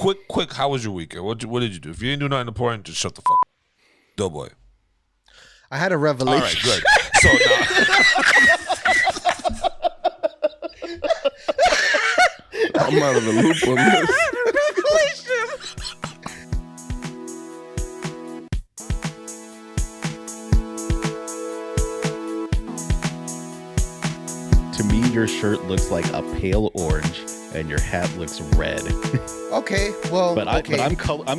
quick. How was your weekend? What did you do? If you didn't do nothing important, just shut the fuck up. Doughboy. I had a revelation. All right, good. So now I'm out of the loop on this. To me, your shirt looks like a pale orange, and your hat looks red. Okay, well, But I'm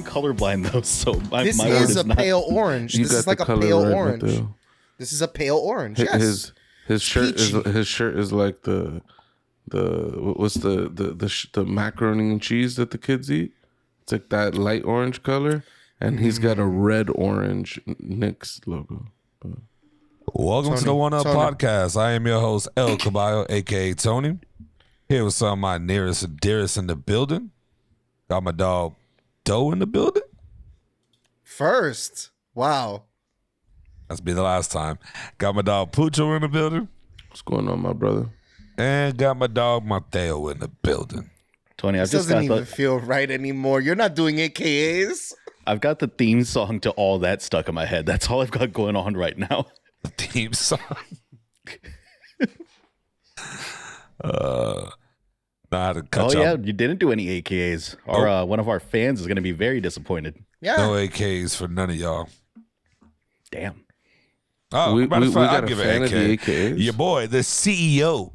colorblind though, so my this word is a not. pale orange. You This got is like the a color pale red, orange. Mateo. This is a pale orange. Yes. His shirt peachy. his shirt is like the macaroni and cheese that the kids eat. It's like that light orange color, and he's got a red orange Knicks logo. welcome to the One Up Tony. Podcast. I am your host El Caballo, aka Tony. Here with some of my nearest and dearest in the building. Got my dog Doe in the building. First. Wow. That's be the last time. Got my dog Pucho in the building. What's going on, my brother? And got my dog Mateo in the building. Tony, I've This just doesn't got even feel right anymore. You're not doing AKAs. I've got the theme song to all that stuck in my head. That's all I've got going on right now. The theme song. I had to cut Oh yeah, y'all. you didn't do any AKAs. Our one of our fans is going to be very disappointed. Yeah. No AKs for none of y'all. Damn. Oh, We matter of fact, got I'll a give fan it of the AK. AKs. Your boy, the CEO,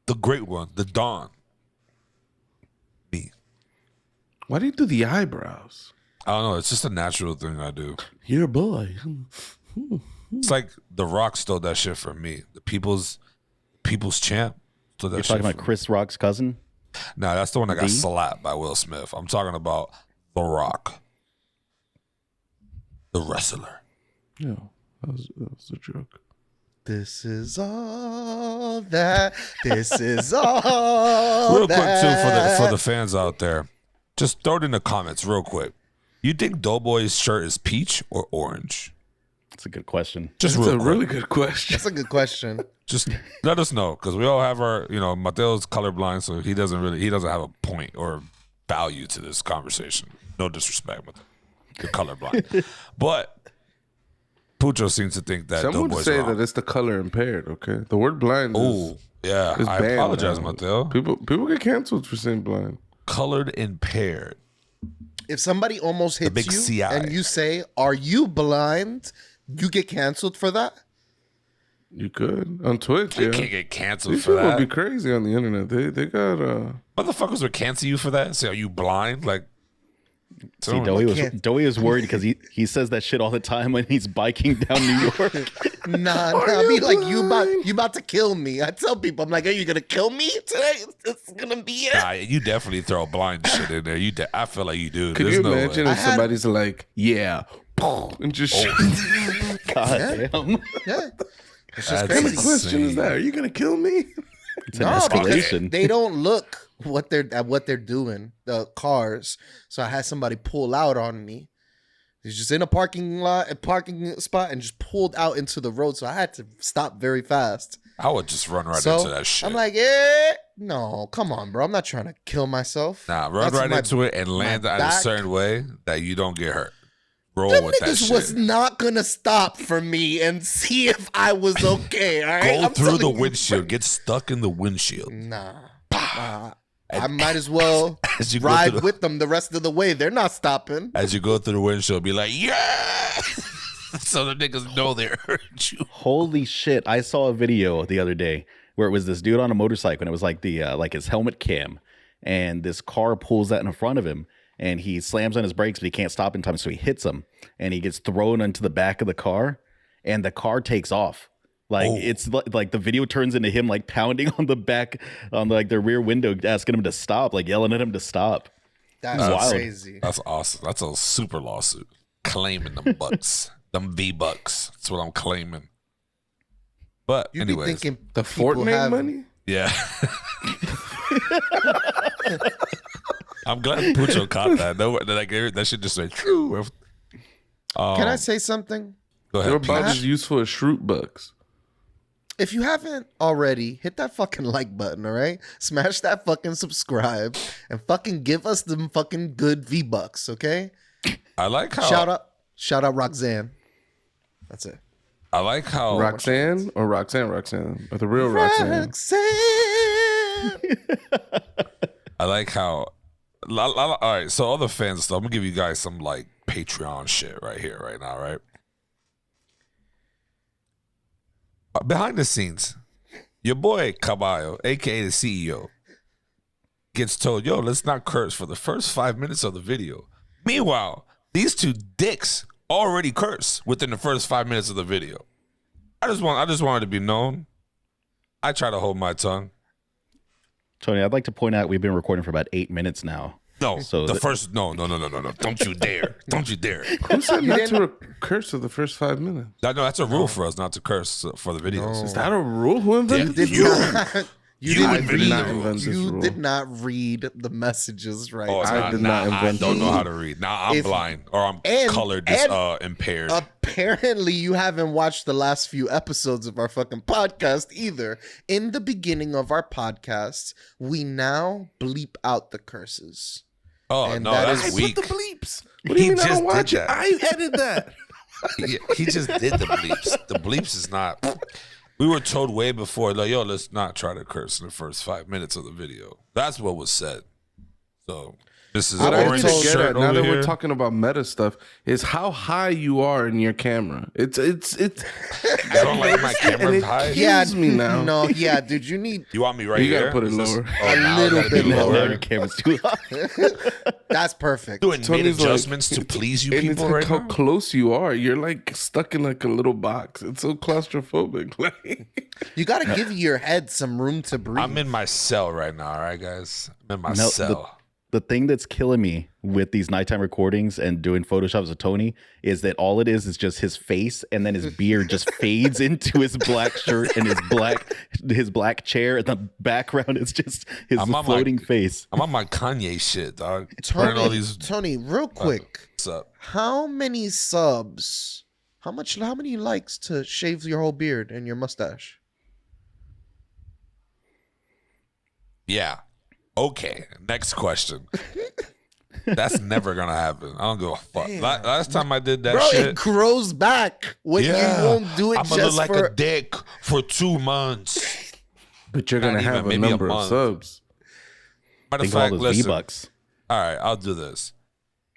the great one, the Don. Me. Why do you do the eyebrows? I don't know. It's just a natural thing I do. Your boy. It's like The Rock stole that shit from me. The people's champ stole that You're shit talking from about Chris Rock's cousin? Nah, that's the one that got D? slapped by Will Smith. I'm talking about The Rock, the wrestler. Yeah, that was a joke. This is all that. This is all Real quick that. too for the fans out there, just throw it in the comments real quick. You think Doughboy's shirt is peach or orange? That's a good question. Just That's real a quick. really good question. That's a good question. Just let us know because we all have our, Mateo's colorblind, so he doesn't have a point or value to this conversation. No disrespect, Mateo. You're colorblind, but Pucho seems to think that Some would Doughboy's say wrong. that it's the color impaired. Okay, the word blind. Oh, yeah. is I banned apologize, now. Mateo. People get canceled for saying blind. Colored impaired. If somebody almost hits big you CI. and you say, "Are you blind?" You get canceled for that. You could on Twitch. You Yeah, can't get canceled these for people that. be crazy on the internet. They got Motherfuckers would cancel you for that. Say, are you blind? Like, See, so- Doughy was worried because he says that shit all the time when he's biking down New York. Nah, I mean, like you about to kill me. I tell people, I'm like, "Are you gonna kill me today? It's gonna be it." Nah, you definitely throw blind shit in there. I feel like you do. Could There's you no imagine way. if somebody's like, yeah, and just God damn. Yeah, it's just That's what kind of crazy. question is insane. that? Are you gonna kill me? It's an No, because escalation. they don't look what they're doing. The cars. So I had somebody pull out on me. He's just in a parking spot, and just pulled out into the road. So I had to stop very fast. I would just run right So into that shit. I'm like, no, come on, bro. I'm not trying to kill myself. nah, run That's right my- into it and land my in a back. certain way that you don't get hurt. Roll Them with that niggas shit. was not gonna stop for me and see if I was okay. All right, Go I'm through the telling you, windshield. Get stuck in the windshield. Nah, I might as well As you go ride through the- with them the rest of the way. They're not stopping. As you go through the windshield, be like, yeah. So the niggas know they hurt you. Holy shit. I saw a video the other day where it was this dude on a motorcycle and it was like the like his helmet cam, and this car pulls out in front of him and he slams on his brakes, but he can't stop in time, so he hits him and he gets thrown into the back of the car and the car takes off. Like it's like the video turns into him like pounding on the back on like the rear window, asking him to stop, like yelling at him to stop. That's Wild. crazy. That's awesome. That's a super lawsuit. Claiming them bucks. Them V-Bucks. That's what I'm claiming. But You be anyways. thinking The people Fortnite have- money? Yeah. I'm glad Pucho caught that. No, that should just say true. Can I say something? Go They're ahead, about Peach. as useful as Shroot Bucks. If you haven't already, hit that fucking like button, all right? Smash that fucking subscribe and fucking give us them fucking good V-Bucks, okay? I like how Shout out Roxanne. That's it. I like how Roxanne or Roxanne, or the real Roxanne. Roxanne. I like how. All right, so all the fans stuff. I'm gonna give you guys some like Patreon shit right here, right now, right? Behind the scenes, your boy Caballo, aka the CEO, gets told, "Yo, let's not curse for the first 5 minutes of the video." Meanwhile, these two dicks already curse within the first 5 minutes of the video. I just wanted to be known. I try to hold my tongue. Tony, I'd like to point out we've been recording for about 8 minutes now. No, So no. Don't you dare. Don't you dare. Who said not to curse for the first 5 minutes? I know that's a rule for us not to curse for the videos. Is that a rule? Who invented Did You- not, you didn't invented read. that rule. Invent this You rule. did not read the messages right. Oh, it's I did not I invent don't it. know how to read. Now I'm If- blind or I'm and- colored and- impaired. Apparently, you haven't watched the last few episodes of our fucking podcast either. In the beginning of our podcast, we now bleep out the curses. Oh and no, that that's is- weak. bleeps. What do He you mean I just don't watch did it? that. I edited that. he just did the bleeps. The bleeps is not. We were told way before, like, yo, let's not try to curse in the first 5 minutes of the video. That's what was said. So this is What I orange get shirt at, now over that here. we're talking about meta stuff, is how high you are in your camera. It's I don't like my and camera it high. kills me now. No, yeah, dude, you need You want me right You here? gotta put it Is this- lower. Oh, now I little gotta bit do it lower. Now your camera's too high. that's perfect. Doing mid Tony's like- adjustments to please you And it's people like right how now. close you are. You're like stuck in like a little box. It's so claustrophobic. Like, You got to give your head some room to breathe. I'm in my cell right now, all right, guys? I'm in my No, cell. The thing that's killing me with these nighttime recordings and doing Photoshops of Tony is that all it is just his face, and then his beard just fades into his black shirt and his black chair. And the background is just his I'm on my- floating face. I'm on my Kanye shit, dog. Turning all these. Tony, real quick, What's up? how many subs? How many likes to shave your whole beard and your mustache? Yeah. Okay. Next question. That's never gonna happen. I don't give a fuck. Last time I did that Bro, shit, it grows back when you won't do it I'm gonna just look like for. a dick for 2 months. but you're gonna Not have even, a maybe a number of month. subs. Matter of Think of all fact, those listen. V-Bucks. All right, I'll do this.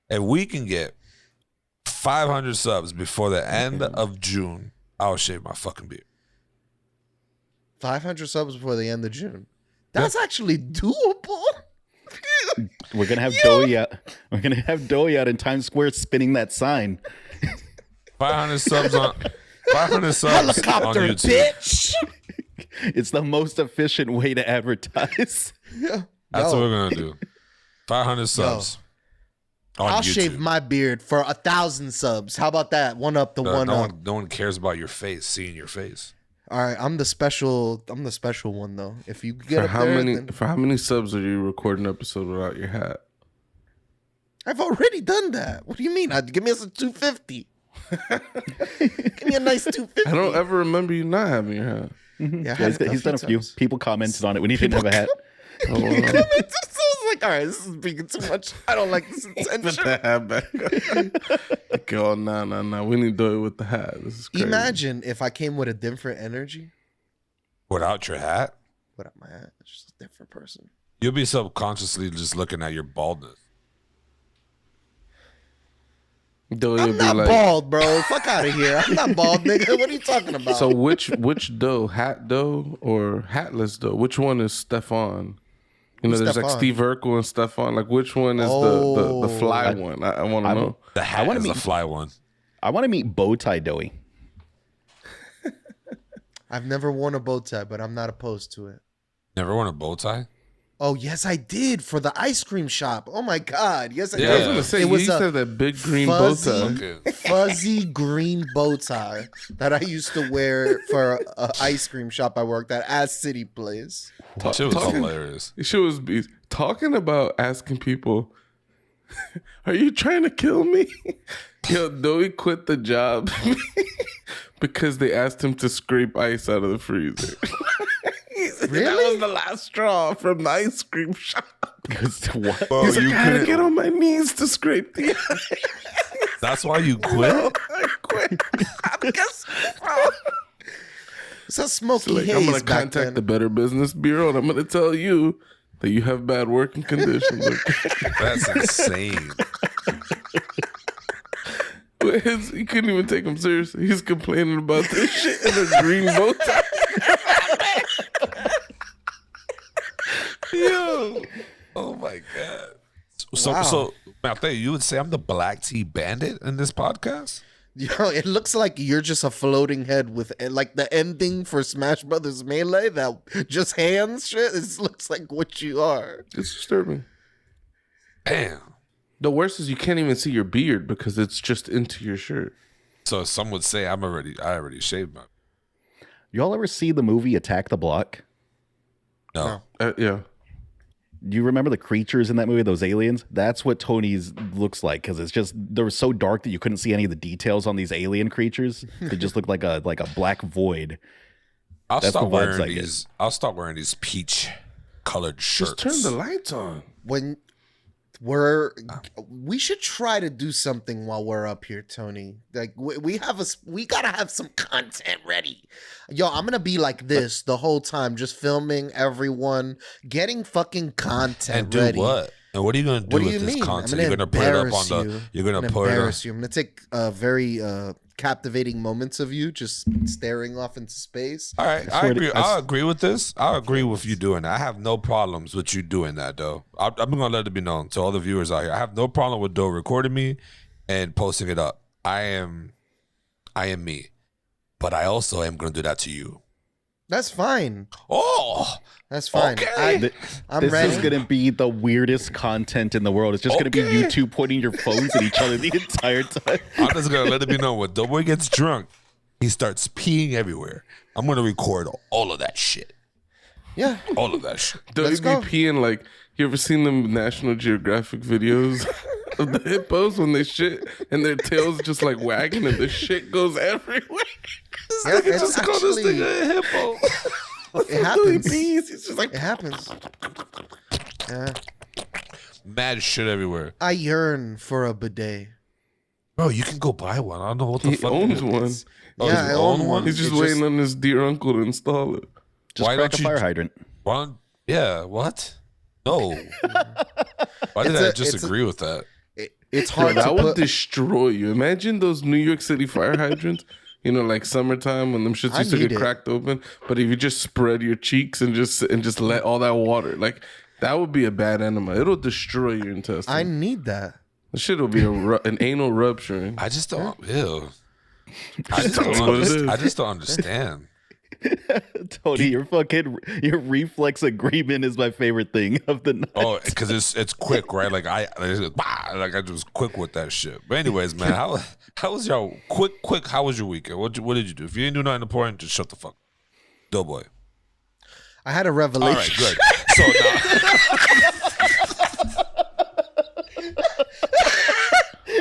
If we can get 500 subs before the end of June, I'll shave my fucking beard. 500 subs before the end of June. That's actually doable. We're gonna have Doughy out. We're gonna have Doughy out in Times Square spinning that sign. 500 subs on 500 subs on Helicopter, YouTube. bitch. It's the most efficient way to advertise. Yeah. That's Yo, what we're gonna do. 500 subs. On I'll YouTube. shave my beard for 1,000 subs. How about that? One up, the one up. No one cares about your face, seeing your face. All right, I'm the special one though. If you get For up how there, many? then- For how many subs are you recording an episode without your hat? I've already done that. What do you mean? Give me a 250. Give me a nice 250. I don't ever remember you not having your hat. Yeah, I Yeah, had it he's done a few. times. People commented on it when he didn't have a hat. Oh, wow. I was like, all right, this is being too much. I don't like this Put attention. the hat back. Like, oh, no. We need to do it with the hat. This is crazy. Imagine if I came with a different energy Without your hat, without my hat. It's just a different person. you'll be subconsciously just looking at your baldness. Though I'm it'll not be like, bald, bro. Fuck out of here. I'm not bald, nigga. What are you talking about? so which dough, hat dough or hatless dough? Which one is Stefan? You know, Who's there's like Stefan? Steve Urkel and Stefan. Like, which one is the fly one? I want to know. The hat wanna is meet- a fly one. I want to meet Bowtie Doughy. I've never worn a bow tie, but I'm not opposed to it. Never worn a bow tie? Oh, yes, I did for the ice cream shop. Oh, my God. Yes, I Yeah. I was did. gonna say It you was used a to have that big green bow fuzzy- tie. Okay. Fuzzy green bow tie that I used to wear for an ice cream shop I worked at City Place. That shit was Talking- hilarious. She was talking about asking people, "Are you trying to kill me?" Yo, Doughy quit the job Because they asked him to scrape ice out of the freezer. That Really? was the last straw from the ice cream shop. Because what? Bro, He's like, you I had to couldn't- get on my knees to scrape the ice. That's why you quit? I quit. Because, It's a smoky like, haze I'm gonna back contact then. the Better Business Bureau and I'm gonna tell you that you have bad working conditions. Okay? That's insane. He couldn't even take him seriously. He's complaining about this shit in a green bow tie. Yo. Oh my God. So, Wow. so Mateo, you would say I'm the black tea bandit in this podcast? Yo, it looks like you're just a floating head with like the ending for Smash Brothers Melee, that just hands shit. It looks like what you are. It's disturbing. Damn. The worst is you can't even see your beard because it's just into your shirt. So some would say I already shaved my. Y'all ever see the movie Attack the Block? No. Yeah. Do you remember the creatures in that movie, those aliens? That's what Tony's looks like, because it's just, they were so dark that you couldn't see any of the details on these alien creatures. They just look like a black void. I'll That's start the vibes I wearing get. these. I'll start wearing these peach colored shirts. Just turn the lights on. When we should try to do something while we're up here, Tony. Like we gotta have some content ready. Yo, I'm gonna be like this the whole time, just filming everyone, getting fucking content And do ready. what? And what are you gonna do What do with you this mean? content? I'm You're gonna gonna put it up on embarrass the. you. You're gonna I'm put it up. embarrass you. I'm gonna take very captivating moments of you just staring off into space. All right, I swear to- agree. I agree with this. I agree with you doing that. I have no problems with you doing that, though. I'm gonna let it be known to all the viewers out here. I have no problem with Doe recording me and posting it up. I am me, but I also am gonna do that to you. That's fine. Oh, That's fine. Okay. I'm This ready. is going to be the weirdest content in the world. It's just going to be Okay. you two pointing your phones at each other the entire time. I'm just gonna let it be known when Doughboy gets drunk, he starts peeing everywhere. I'm gonna record all of that shit. Yeah. All of that shit. Don't Let's you go. be peeing like, you ever seen them National Geographic videos of the hippos when they shit and their tails just like wagging and the shit goes everywhere? Yeah, Nigga it's just call this actually- nigga a hippo. It happens. He's just like, It happens. Yeah. Mad shit everywhere. I yearn for a bidet. Bro, you can go buy one. I don't know what the he fuck. owns one. Oh, Yeah, you I own own one? He's just It's waiting just- on his dear uncle to install it. Just Why crack don't a you fire ju- hydrant. Yeah, what? No. Why did It's I a- disagree with that? It's Bro, hard to that would put. destroy you. Imagine those New York City fire hydrants. You know, like summertime when them shits I used to need get it. cracked open. But if you just spread your cheeks and just let all that water, like that would be a bad enema. It'll destroy your intestines. I need that. The shit will be an anal rupture. I just don't. Ew. That's what it is. I just don't understand. Tony, your reflex agreement is my favorite thing of the night. Oh, because it's quick, right? Like I was quick with that shit. But anyways, man, how was y'all quick? How was your weekend? What did you do? If you didn't do nothing important, just shut the fuck. Doughboy. I had a All revelation. right, good. So now,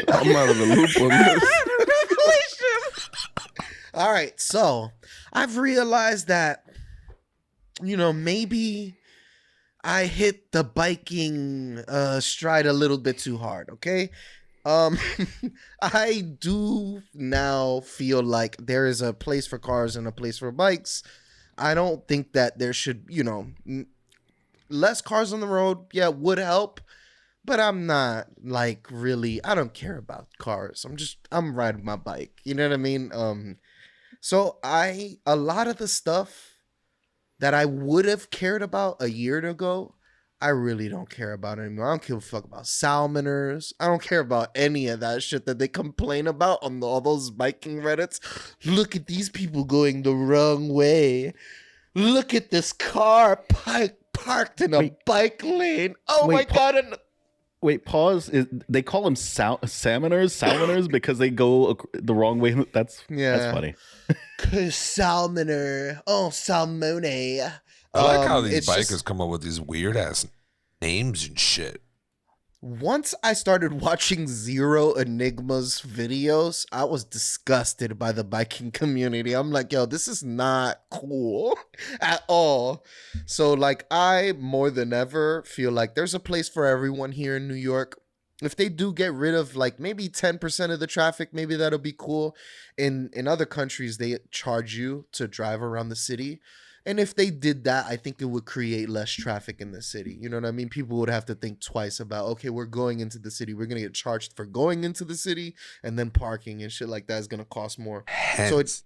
I'm out of the loop on this. All right, so I've realized that, maybe I hit the biking stride a little bit too hard, okay? I do now feel like there is a place for cars and a place for bikes. I don't think that there should, less cars on the road, yeah, would help. But I'm not like really, I don't care about cars. I'm riding my bike. You know what I mean? So a lot of the stuff that I would have cared about a year ago, I really don't care about anymore. I don't give a fuck about salmoners. I don't care about any of that shit that they complain about on all those biking Reddits. Look at these people going the wrong way. Look at this car parked in a Wait. bike lane. Oh Wait, my God. And Wait, pause. They call them salmoners because they go the wrong way. That's Yeah. funny. Salmoner. Oh, salmone. I like how these it's bikers just- come up with these weird ass names and shit. Once I started watching Zero Enigma's videos, I was disgusted by the biking community. I'm like, yo, this is not cool at all. So, like, I more than ever feel like there's a place for everyone here in New York. If they do get rid of like maybe 10% of the traffic, maybe that'll be cool. In other countries, they charge you to drive around the city. And if they did that, I think it would create less traffic in the city. You know what I mean? People would have to think twice about, okay, we're going into the city. We're going to get charged for going into the city, and then parking and shit like that is going to cost more. Hence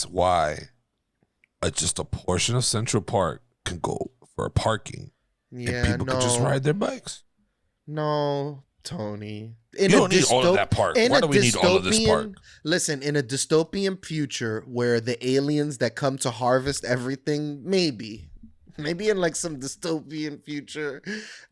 why just a portion of Central Park can go for parking. Yeah, and people can just ride their bikes. No, Tony. You don't need all of that park. Why do we need all of this park? Listen, in a dystopian future where the aliens that come to harvest everything, maybe in like some dystopian future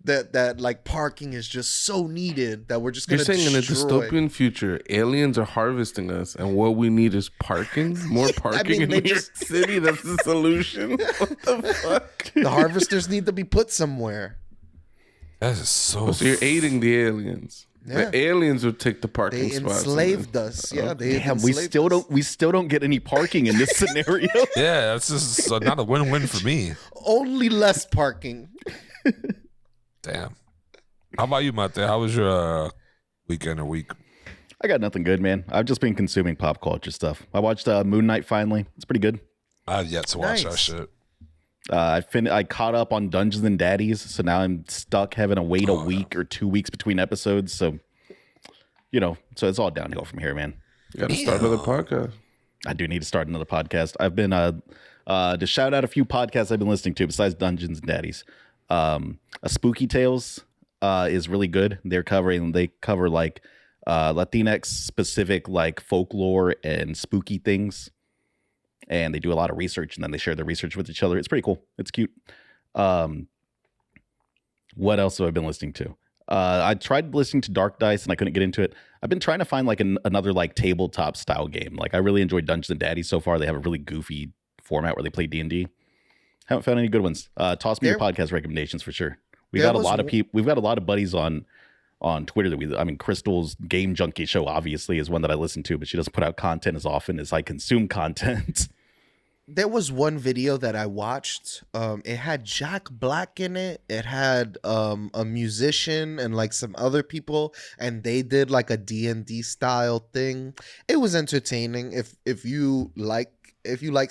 that like parking is just so needed that we're just gonna. You're saying destroy. in a dystopian future, aliens are harvesting us, and what we need is parking, more parking in New York City. That's the solution. What the fuck? The harvesters need to be put somewhere. That is so. So you're aiding the aliens. Yeah. The aliens would take the parking They spots. enslaved us. Yeah, they Damn, we still don't get any parking in this scenario. Yeah, that's just not a win-win for me. Only less parking. Damn. How about you, Mate? How was your weekend or week? I got nothing good, man. I've just been consuming pop culture stuff. I watched Moon Knight finally. It's pretty good. I have yet to watch that Nice. shit. I caught up on Dungeons and Daddies, so now I'm stuck having to wait a week or 2 weeks between episodes. So, so it's all downhill from here, man. You got to start another podcast. I do need to start another podcast. I've been to shout out a few podcasts I've been listening to besides Dungeons and Daddies. A Spooky Tales is really good. They cover like Latinx specific like folklore and spooky things. And they do a lot of research, and then they share their research with each other. It's pretty cool. It's cute. What else have I been listening to? I tried listening to Dark Dice, and I couldn't get into it. I've been trying to find like another like tabletop style game. Like I really enjoyed Dungeons and Daddies so far. They have a really goofy format where they play D&D. Haven't found any good ones. Toss me your podcast recommendations for sure. We've got a lot of people. We've got a lot of buddies on Twitter that Crystal's Game Junkie show obviously is one that I listen to, but she doesn't put out content as often as I consume content. There was one video that I watched. It had Jack Black in it. It had a musician and like some other people, and they did like a D&D style thing. It was entertaining. If you like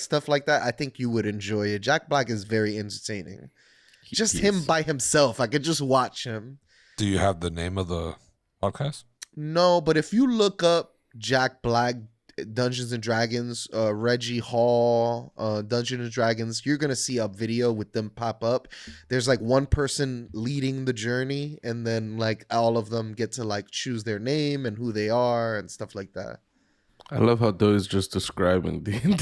stuff like that, I think you would enjoy it. Jack Black is very entertaining. Just him by himself. I could just watch him. Do you have the name of the podcast? No, but if you look up Jack Black, Dungeons and Dragons, Reggie Hall, Dungeons and Dragons, you're gonna see a video with them pop up. There's like one person leading the journey, and then like all of them get to like choose their name and who they are and stuff like that. I love how Doughy's just describing D&D.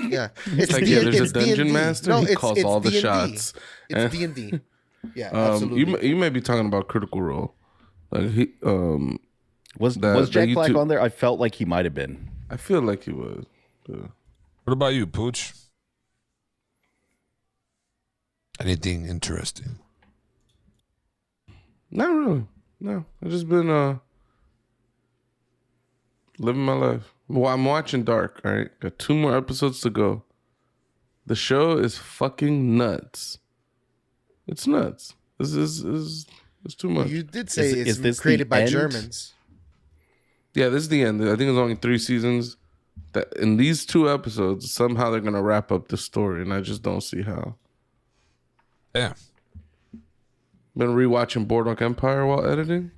Yeah, It's like, there's a dungeon master. No, he calls all the D&D. shots. It's D&D. Yeah, absolutely. You may be talking about Critical Role. Like he Was Jack Black on there? I felt like he might have been. I feel like he was. Yeah. What about you, Pooch? Anything interesting? Not really. No, I've just been living my life. Well, I'm watching Dark. All right, got 2 more episodes to go. The show is fucking nuts. It's nuts. This is too much. You did say Is this it's created the by end? Germans. Yeah, this is the end. I think it's only 3 seasons. That in these 2 episodes, somehow they're gonna wrap up the story, and I just don't see how. Yeah. Been rewatching Boardwalk Empire while editing.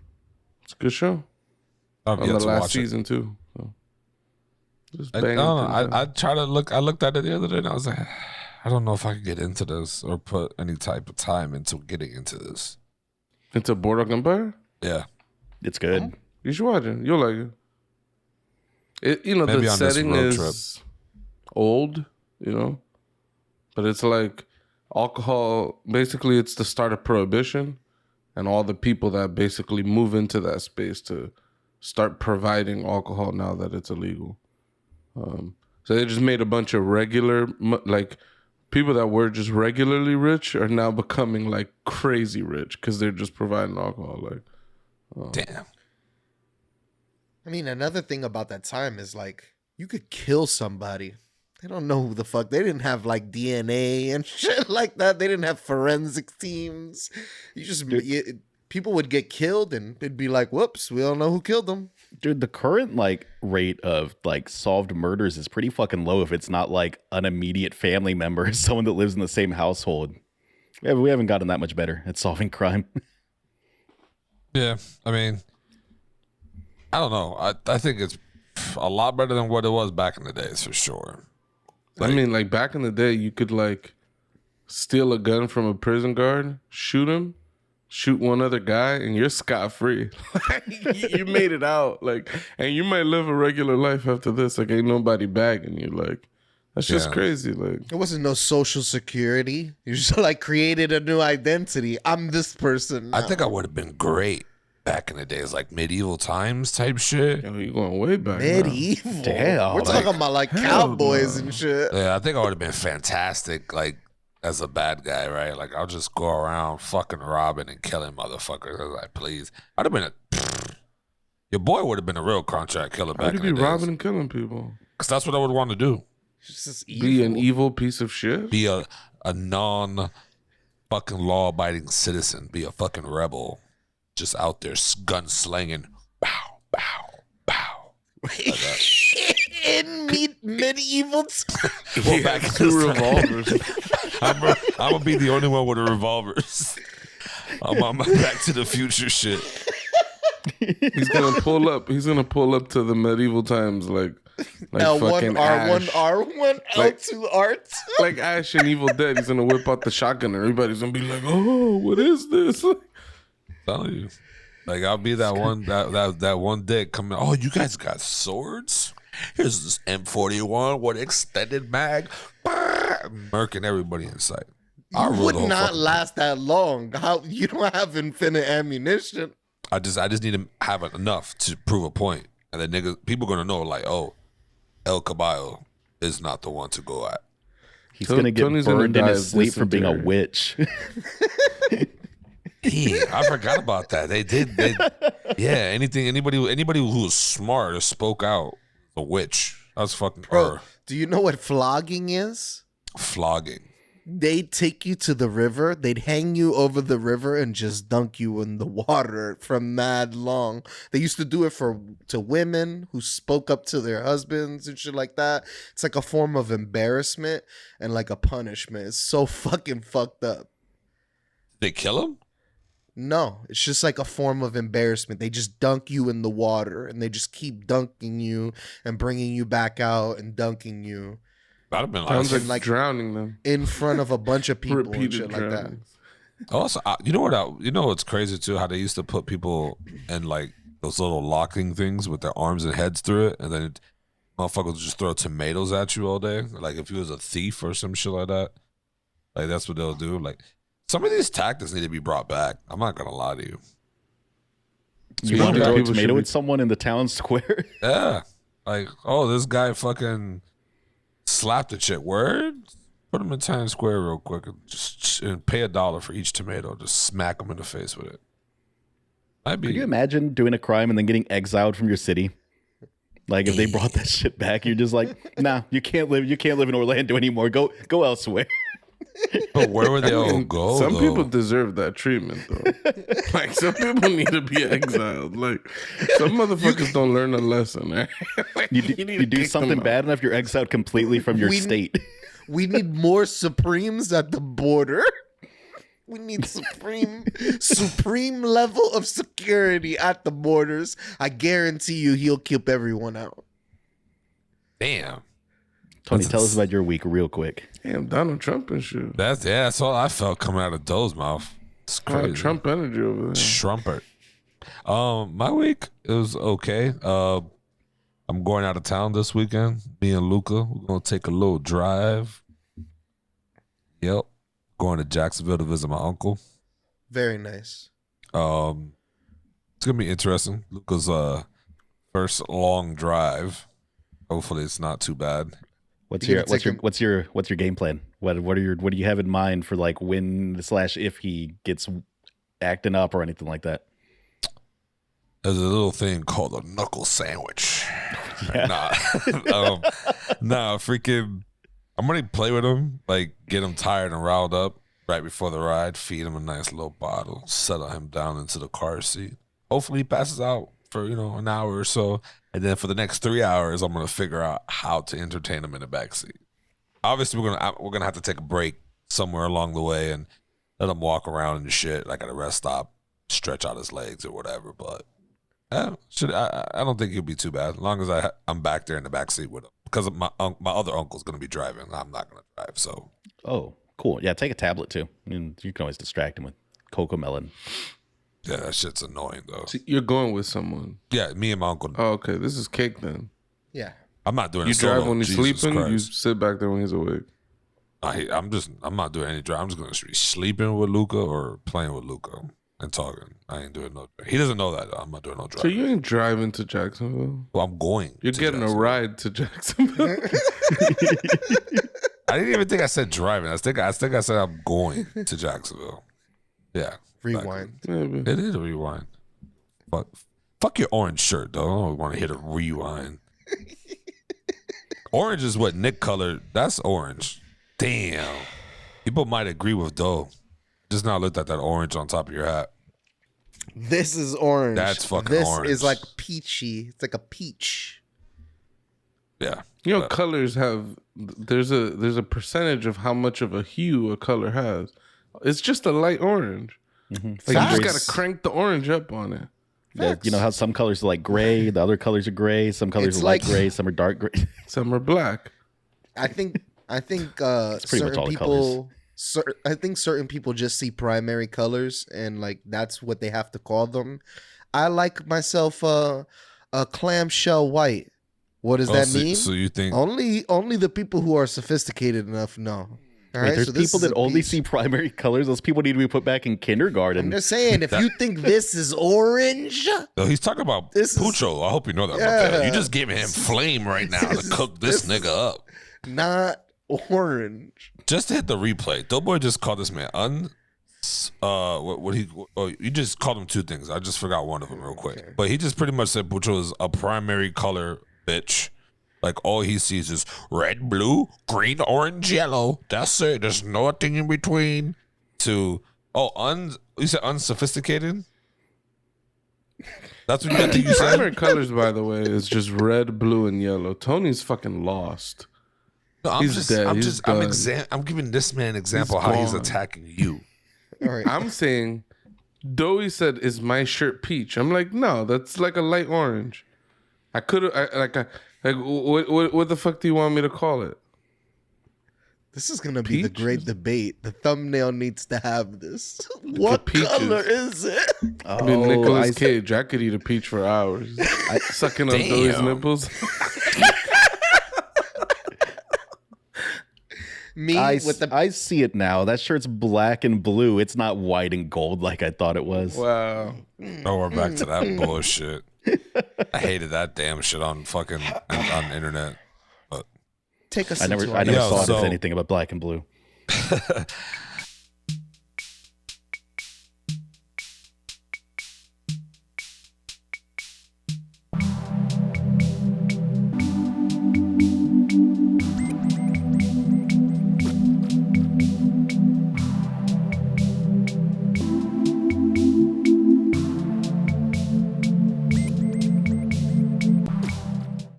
It's a good show. I've On yet the to last watch it. season too. So. Just I banging don't know. things out. I try to look. I looked at it the other day, and I was like, I don't know if I could get into this or put any type of time into getting into this. Into Boardwalk Empire. Yeah. It's good. You should watch it. You'll like it. Maybe The on this setting road is old, but it's like alcohol. Basically, it's the start of Prohibition, and all the people that basically move into that space to start providing alcohol now that it's illegal. So they just made a bunch of regular people that were just regularly rich are now becoming like crazy rich because they're just providing alcohol. Like, Damn. I mean, another thing about that time is like you could kill somebody. They don't know who the fuck. They didn't have like DNA and shit like that. They didn't have forensic teams. People would get killed and it'd be like, whoops, we don't know who killed them. Dude, the current like rate of like solved murders is pretty fucking low if it's not like an immediate family member, someone that lives in the same household. We haven't gotten that much better at solving crime. Yeah, I mean, I don't know. I think it's a lot better than what it was back in the days for sure. I mean, like back in the day, you could like steal a gun from a prison guard, shoot him, shoot one other guy, and you're scot free. You made it out, like, and you might live a regular life after this. Like, ain't nobody bagging you. Like, that's just crazy. Like, There wasn't no social security. You just like created a new identity. I'm this person now. I think I would have been great back in the days, like medieval times type shit. yo, you going way back. now. medieval. Damn, We're like, talking about like cowboys and shit. Yeah, I think I would have been fantastic, like as a bad guy, right? Like I'll just go around fucking robbing and killing motherfuckers. I was like, please. I'd have been your boy would have been a real contract killer How back would in you the be days. robbing and killing people? Because that's what I would want to do. It's just Be an evil. evil piece of shit. Be a non fucking law abiding citizen. Be a fucking rebel. Just out there gun slinging. Bow, bow, bow. In medieval times. Well, back in Two this time. revolvers. I'm gonna be the only one with the revolvers. I'm on my Back to the Future shit. He's gonna pull up. He's gonna pull up to the medieval times like fucking L1, Ash. R1, R1, Like- L2, R2. Like Ash and Evil Dead. He's gonna whip out the shotgun and everybody's gonna be like, "Oh, what is this?" Telling you, like I'll be that one dick coming. Oh, you guys got swords? Here's this M41 with extended mag, murking everybody in sight. I You would not last that long. How you don't have infinite ammunition. I just need to have enough to prove a point, and then people gonna know like, oh, El Caballo is not the one to go at. He's gonna get Tony's gonna burned in die his of sleep for being a dysentery. witch. Yeah, I forgot about that. They did. Anybody who was smart or spoke out, a witch. That's fucking Bro, do you know what flogging is? flogging. They'd take you to the river, they'd hang you over the river and just dunk you in the water from mad long. They used to do it to women who spoke up to their husbands and shit like that. It's like a form of embarrassment and like a punishment. It's so fucking fucked up. They kill him. No, it's just like a form of embarrassment. They just dunk you in the water and they just keep dunking you and bringing you back out and dunking you That'd have been Sounds like. like drowning them. in front of a bunch of people and Repeated shit like that. drownings. Also, you know what's crazy too? How they used to put people in like those little locking things with their arms and heads through it, and then motherfuckers would just throw tomatoes at you all day. Like if you was a thief or some shit like that. Like that's what they'll do. Like some of these tactics need to be brought back. I'm not gonna lie to you. You Yeah, want to throw a people should tomato be- at someone in the town square? Yeah. Like, oh, this guy fucking slapped a chick. Word? Put him in Times Square real quick and pay $1 for each tomato. Just smack him in the face with it. I'd be. Could you imagine doing a crime and then getting exiled from your city? Like if they brought that shit back, you're just like, nah, you can't live in Orlando anymore. Go elsewhere. But where would they all And go? some though? people deserve that treatment though. Like some people need to be exiled. Like some motherfuckers don't learn a lesson. Right? Like, You need to do kick something them out. bad enough, you're exiled completely from your We- state. We need more Supremes at the border. We need supreme level of security at the borders. I guarantee you he'll keep everyone out. Damn. Tony, tell us about your week real quick. Damn, Donald Trump and shit. That's all I felt coming out of Doe's mouth. It's crazy. Trump energy over there. Trumpert. My week it was okay. I'm going out of town this weekend. Me and Luca, we're gonna take a little drive. Yep, going to Jacksonville to visit my uncle. Very nice. It's gonna be interesting. Luca's first long drive. Hopefully, it's not too bad. What's You're your gonna what's take your game plan? What do you have in mind for like when / if he gets acting up or anything like that? There's a little thing called a knuckle sandwich. Yeah. Freaking. I'm gonna play with him, like get him tired and riled up right before the ride. Feed him a nice little bottle. Settle him down into the car seat. Hopefully, he passes out for an hour or so, and then for the next 3 hours, I'm gonna figure out how to entertain him in the back seat. Obviously, we're gonna have to take a break somewhere along the way and let him walk around and shit, like at a rest stop, stretch out his legs or whatever. But I don't think he'll be too bad as long as I'm back there in the back seat with him because my other uncle's gonna be driving. I'm not gonna drive, so. Oh, cool. Yeah, take a tablet too. I mean, you can always distract him with Cocoa Melon. Yeah, that shit's annoying though. So you're going with someone. Yeah, me and my uncle. Oh, okay. This is cake then. Yeah. I'm not doing You it solo. drive when he's Jesus sleeping. You Christ. sit back there when he's awake. I'm not doing any drive. I'm just gonna be sleeping with Luca or playing with Luca and talking. I ain't doing no. He doesn't know that. I'm not doing no drive. So you ain't driving to Jacksonville. Well, I'm going. You're to getting a Jacksonville. ride to Jacksonville. I didn't even think I said driving. I think I said I'm going to Jacksonville. Yeah. Rewind. Maybe. It is a rewind. Fuck your orange shirt, though. I don't want to hit a rewind. Orange is what Nick colored. That's orange. Damn. People might agree with Doe. Just not looked at that orange on top of your hat. This is orange. That's fucking this orange. This is like peachy. It's like a peach. Yeah. You know, colors have there's a percentage of how much of a hue a color has. It's just a light orange. Mm-hmm. Like you just gotta crank the orange up on it. Yeah, you know how some colors are like gray, the other colors are gray, some colors It's are light like- gray, some are dark gray. Some are black. I think pretty much certain all the people. I think certain people just see primary colors and like that's what they have to call them. I like myself a clamshell white. What does that mean? So you think Only the people who are sophisticated enough know. All Wait, right, there's so this people is that a only peach. see primary colors. Those people need to be put back in I'm kindergarten. just saying, if you think this is orange, No, he's talking about This is- Pucho. I hope you know that. Yeah. Miguel. You just giving him flame right now to cook this nigga up. not orange. Just to hit the replay. Doughboy just called this man you just called him two things. I just forgot one of them real quick. Okay. But he just pretty much said Pucho is a primary color bitch. Like all he sees is red, blue, green, orange, yellow. That's it. There's nothing in between. You said unsophisticated? That's what you said? Primary colors, by the way, is just red, blue, and yellow. Tony's fucking lost. No, I'm He's just, dead. I'm He's just, done. I'm giving this man an example He's how he's gone. attacking you. All right. I'm saying, Doughy said, "Is my shirt peach?" I'm like, no, that's like a light orange. I could have what the fuck do you want me to call it? This is gonna be the Peaches? great debate. The thumbnail needs to have this. What peaches. color is it? I mean, Nicolas I- Cage. I could eat a peach for hours. Sucking on Doughy's Damn. nipples. Me I with the I see it now. That shirt's black and blue. It's not white and gold like I thought it was. Wow. Oh, we're back to that bullshit. I hated that damn shit on fucking on the internet. But take us. I never into our- thought Yo, it so- was anything about black and blue.